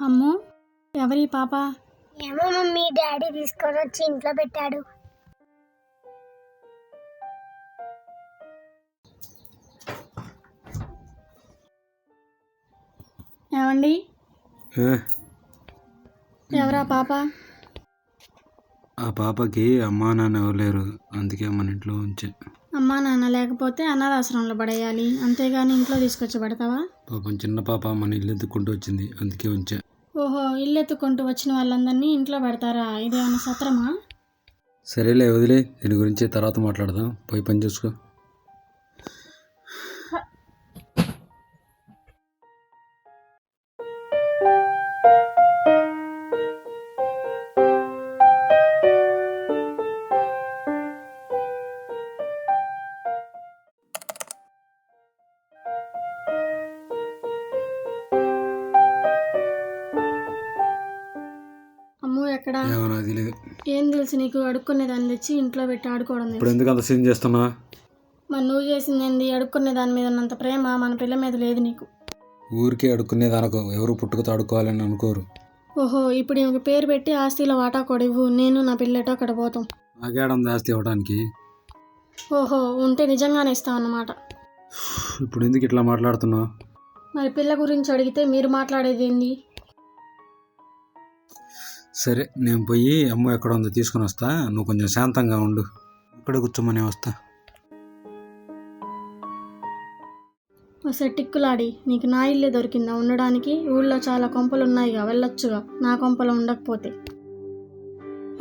అమ్మో, ఎవరి పాప? ఏమో మమ్మీ, డాడీ తీసుకొని వచ్చి ఇంట్లో పెట్టాడు. ఏమండి, ఎవరా పాప? ఆ పాపకి అమ్మా నాన్న ఎవరు లేరు, అందుకే మన ఇంట్లో ఉంచే. అమ్మా నాన్న లేకపోతే అనాథాశ్రమంలో పడేయాలి, అంతేగాని ఇంట్లో తీసుకొచ్చి పెడతావా? పాపం చిన్న పాప మన ఇల్లు ఎత్తుకుంటూ వచ్చింది, అందుకే ఉంచా. ఓహో, ఇల్లు ఎత్తుకుంటూ వచ్చిన వాళ్ళందరినీ ఇంట్లో పెడతారా? ఇదేమన్నా సత్రమా? సరేలే వదిలే, దీని గురించి తర్వాత మాట్లాడదాం, పోయి పని చూసుకో. అమ్ము ఎక్కడా? ఏమన్నా తెలియదు. ఏం తెలుసు నీకు? అడుక్కునే దాన్ని తెచ్చి ఇంట్లో పెట్టి ఆడుకోవడం ఇప్పుడు తెలుసు. ఎందుకు అంత సీన్ చేస్తున్నా? మరి నువ్వు చేసింది ఏంది? అడుక్కునే దాని మీద ఉన్నంత ప్రేమ మన పిల్ల మీద లేదు నీకు. ఊరికే అడుక్కునేది అనుకో, ఎవరు పుట్టుకతో అడుకోవాలని అనుకోరు. ఓహో, ఇప్పుడు ఒక పేరు పెట్టి ఆస్తిలో వాటా కూడా ఇవ్వు, నేను నా పిల్లటో అక్కడ పోతాం. నాకేడం ఆస్తి ఇవ్వడానికి. ఓహో, ఉంటే నిజంగానే ఇస్తాం అన్నమాట. ఇప్పుడు ఎందుకు ఇట్లా మాట్లాడుతున్నావు? మరి పిల్ల గురించి అడిగితే మీరు మాట్లాడేది ఏంది? సరే, నేను పోయి అమ్మ ఎక్కడ ఉందో తీసుకుని వస్తా, నువ్వు కొంచెం శాంతంగా ఉండు. ఇక్కడ కూర్చోమని వస్తా. ఒకసారి టిక్కులాడి, నీకు నా ఇల్లే దొరికిందా ఉండడానికి? ఊళ్ళో చాలా కొంపలు ఉన్నాయిగా, వెళ్ళొచ్చుగా నా కొంపలో ఉండకపోతే.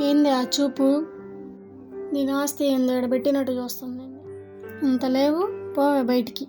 ఏంది ఆ చూపు? నేను ఆస్తి ఏంది ఎడబెట్టినట్టు చూస్తుంది. ఇంత లేవు, పోవే బయటికి.